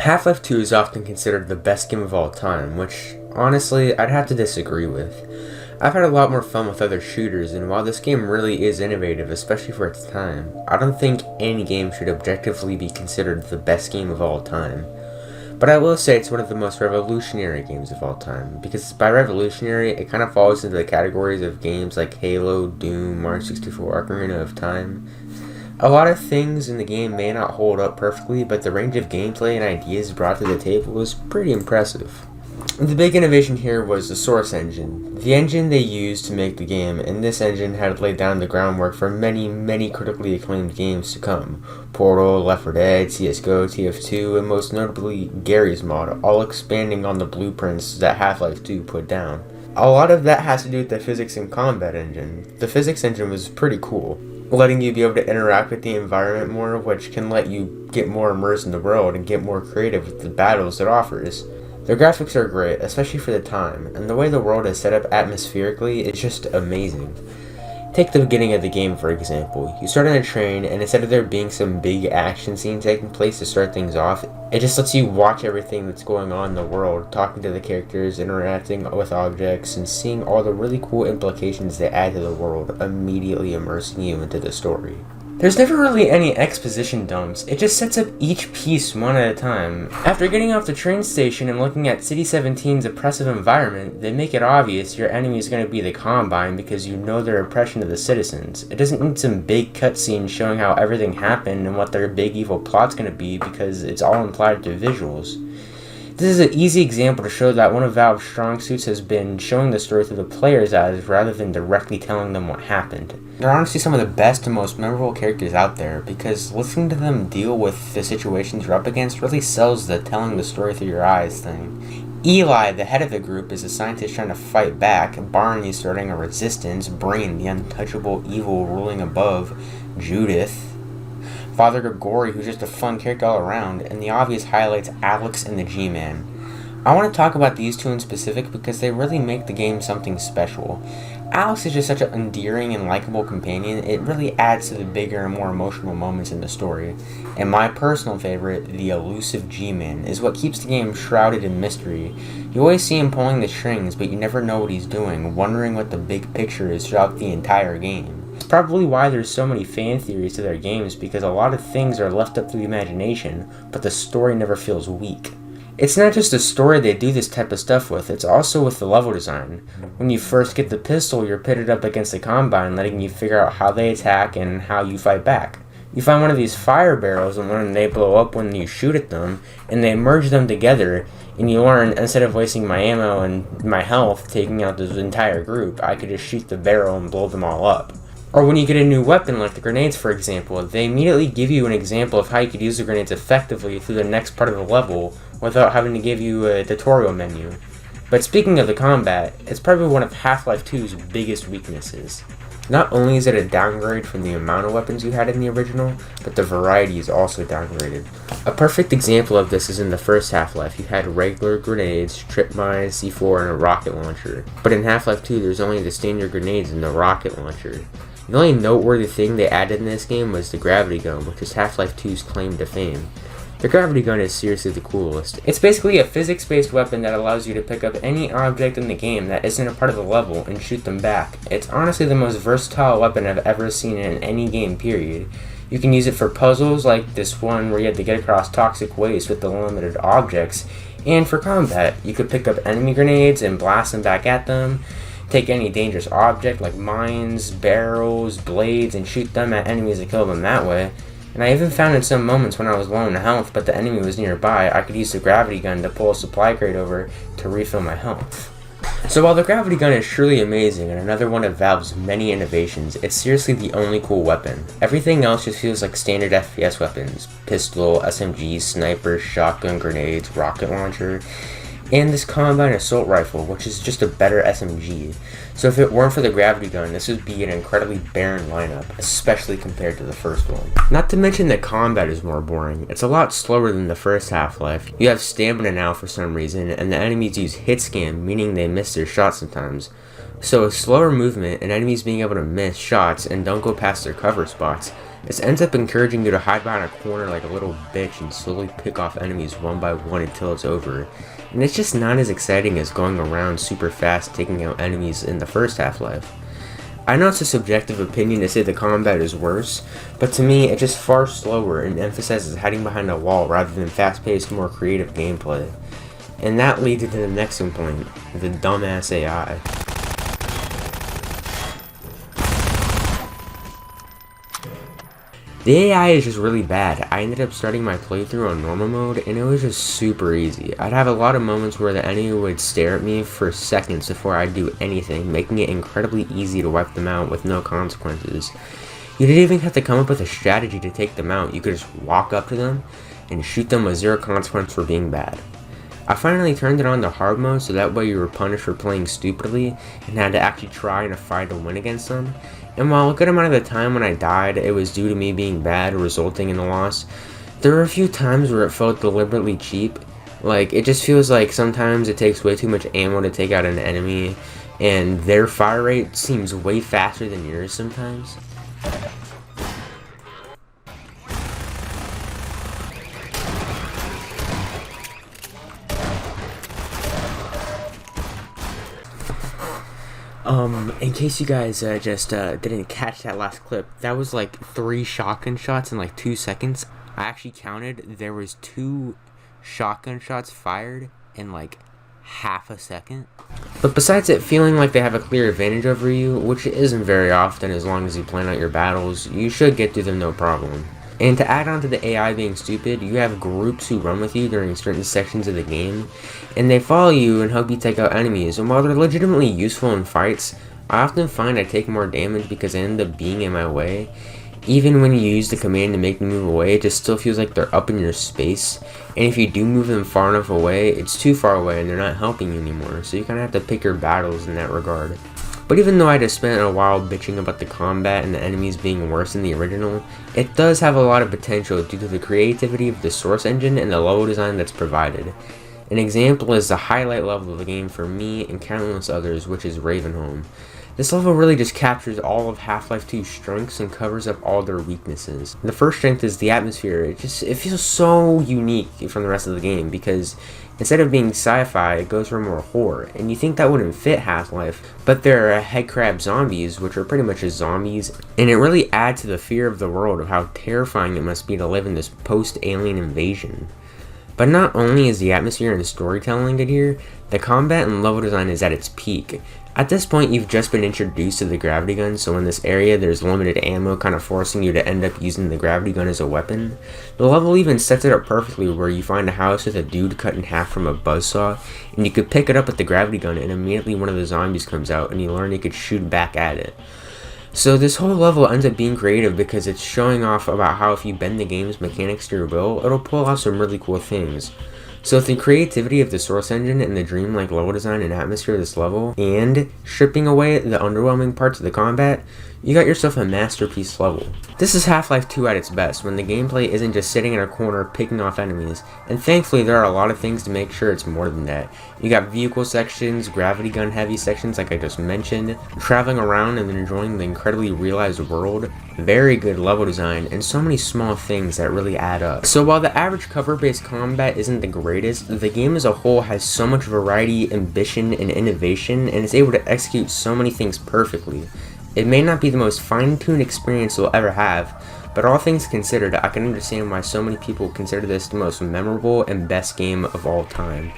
Half-Life 2 is often considered the best game of all time, which, honestly, I'd have to disagree with. I've had a lot more fun with other shooters, and while this game really is innovative, especially for its time, I don't think any game should objectively be considered the best game of all time. But I will say it's one of the most revolutionary games of all time, because by revolutionary, it kind of falls into the categories of games like Halo, Doom, Mario 64, Ocarina of Time. A lot of things in the game may not hold up perfectly, but the range of gameplay and ideas brought to the table was pretty impressive. The big innovation here was the Source engine, the engine they used to make the game, and this engine had laid down the groundwork for many critically acclaimed games to come. Portal, Left 4 Dead, CSGO, TF2, and most notably Gary's mod, all expanding on the blueprints that Half-Life 2 put down. A lot of that has to do with the physics and combat engine. The physics engine was pretty cool, letting you be able to interact with the environment more, which can let you get more immersed in the world and get more creative with the battles it offers. The graphics are great, especially for the time, and the way the world is set up atmospherically is just amazing. Take the beginning of the game for example. You start on a train, and instead of there being some big action scene taking place to start things off, it just lets you watch everything that's going on in the world, talking to the characters, interacting with objects, and seeing all the really cool implications they add to the world, immediately immersing you into the story. There's never really any exposition dumps, it just sets up each piece one at a time. After getting off the train station and looking at City 17's oppressive environment, they make it obvious your enemy is going to be the Combine because you know their oppression of the citizens. It doesn't need some big cutscene showing how everything happened and what their big evil plot's going to be because it's all implied through visuals. This is an easy example to show that one of Valve's strong suits has been showing the story through the player's eyes rather than directly telling them what happened. They're honestly some of the best and most memorable characters out there because listening to them deal with the situations you're up against really sells the telling the story through your eyes thing. Eli, the head of the group, is a scientist trying to fight back, Barney starting a resistance, Brain, the untouchable evil ruling above, Judith, Father Grigori, who's just a fun character all around, and the obvious highlights Alex and the G-Man. I want to talk about these two in specific because they really make the game something special. Alex is just such an endearing and likable companion, it really adds to the bigger and more emotional moments in the story. And my personal favorite, the elusive G-Man, is what keeps the game shrouded in mystery. You always see him pulling the strings, but you never know what he's doing, wondering what the big picture is throughout the entire game. It's probably why there's so many fan theories to their games, because a lot of things are left up to the imagination, but the story never feels weak. It's not just the story they do this type of stuff with, it's also with the level design. When you first get the pistol, you're pitted up against the Combine, letting you figure out how they attack and how you fight back. You find one of these fire barrels and learn they blow up when you shoot at them, and they merge them together, and you learn, instead of wasting my ammo and my health taking out this entire group, I could just shoot the barrel and blow them all up. Or when you get a new weapon, like the grenades for example, they immediately give you an example of how you could use the grenades effectively through the next part of the level without having to give you a tutorial menu. But speaking of the combat, it's probably one of Half-Life 2's biggest weaknesses. Not only is it a downgrade from the amount of weapons you had in the original, but the variety is also downgraded. A perfect example of this is in the first Half-Life. You had regular grenades, trip mines, C4, and a rocket launcher. But in Half-Life 2, there's only the standard grenades and the rocket launcher. The only noteworthy thing they added in this game was the gravity gun, which is Half-Life 2's claim to fame. The gravity gun is seriously the coolest. It's basically a physics-based weapon that allows you to pick up any object in the game that isn't a part of the level and shoot them back. It's honestly the most versatile weapon I've ever seen in any game, period. You can use it for puzzles like this one where you had to get across toxic waste with the limited objects, and for combat, you could pick up enemy grenades and blast them back at them, take any dangerous object like mines, barrels, blades, and shoot them at enemies and kill them that way. And I even found in some moments when I was low in health but the enemy was nearby, I could use the gravity gun to pull a supply crate over to refill my health. So while the gravity gun is truly amazing and another one of Valve's many innovations, it's seriously the only cool weapon. Everything else just feels like standard FPS weapons. Pistol, SMGs, snipers, shotgun, grenades, rocket launcher, and this Combine assault rifle, which is just a better SMG. So if it weren't for the gravity gun, this would be an incredibly barren lineup, especially compared to the first one. Not to mention that combat is more boring. It's a lot slower than the first Half-Life. You have stamina now for some reason, and the enemies use hit scan, meaning they miss their shots sometimes. So a slower movement and enemies being able to miss shots and don't go past their cover spots This ends up encouraging you to hide behind a corner like a little bitch and slowly pick off enemies one by one until it's over. And it's just not as exciting as going around super fast taking out enemies in the first Half-Life. I know it's a subjective opinion to say the combat is worse, but to me it's just far slower and emphasizes hiding behind a wall rather than fast-paced, more creative gameplay. And that leads into the next point, the dumbass AI. The AI is just really bad. I ended up starting my playthrough on normal mode and it was just super easy. I'd have a lot of moments where the enemy would stare at me for seconds before I'd do anything, making it incredibly easy to wipe them out with no consequences. You didn't even have to come up with a strategy to take them out, you could just walk up to them and shoot them with zero consequence for being bad. I finally turned it on to hard mode so that way you were punished for playing stupidly and had to actually try in a fight to win against them. And while a good amount of the time when I died it was due to me being bad resulting in a loss, there were a few times where it felt deliberately cheap. Like, it just feels like sometimes it takes way too much ammo to take out an enemy and their fire rate seems way faster than yours sometimes. In case you guys just didn't catch that last clip, that was like 3 shotgun shots in like 2 seconds. I actually counted, there was 2 shotgun shots fired in like half a second. But besides it feeling like they have a clear advantage over you, which isn't very often as long as you plan out your battles, you should get through them no problem. And to add on to the AI being stupid, you have groups who run with you during certain sections of the game, and they follow you and help you take out enemies, and while they're legitimately useful in fights, I often find I take more damage because they end up being in my way. Even when you use the command to make them move away, it just still feels like they're up in your space, and if you do move them far enough away, it's too far away and they're not helping you anymore, so you kind of have to pick your battles in that regard. But even though I just spent a while bitching about the combat and the enemies being worse than the original, it does have a lot of potential due to the creativity of the source engine and the level design that's provided. An example is the highlight level of the game for me and countless others, which is Ravenholm. This level really just captures all of Half-Life 2's strengths and covers up all their weaknesses. The first strength is the atmosphere. It feels so unique from the rest of the game because instead of being sci-fi, it goes for more horror, and you think that wouldn't fit Half-Life, but there are headcrab zombies, which are pretty much just zombies, and it really adds to the fear of the world of how terrifying it must be to live in this post-alien invasion. But not only is the atmosphere and storytelling good here, the combat and level design is at its peak. At this point, you've just been introduced to the gravity gun, so in this area there's limited ammo, kind of forcing you to end up using the gravity gun as a weapon. The level even sets it up perfectly where you find a house with a dude cut in half from a buzzsaw, and you could pick it up with the gravity gun and immediately one of the zombies comes out and you learn you could shoot back at it. So this whole level ends up being creative because it's showing off about how if you bend the game's mechanics to your will, it'll pull off some really cool things. So with the creativity of the source engine and the dreamlike level design and atmosphere of this level, and stripping away the underwhelming parts of the combat, you got yourself a masterpiece level. This is Half-Life 2 at its best, when the gameplay isn't just sitting in a corner picking off enemies, and thankfully there are a lot of things to make sure it's more than that. You got vehicle sections, gravity gun heavy sections like I just mentioned, traveling around and enjoying the incredibly realized world, very good level design, and so many small things that really add up. So while the average cover-based combat isn't the greatest, the game as a whole has so much variety, ambition, and innovation, and is able to execute so many things perfectly. It may not be the most fine-tuned experience you'll ever have, but all things considered, I can understand why so many people consider this the most memorable and best game of all time.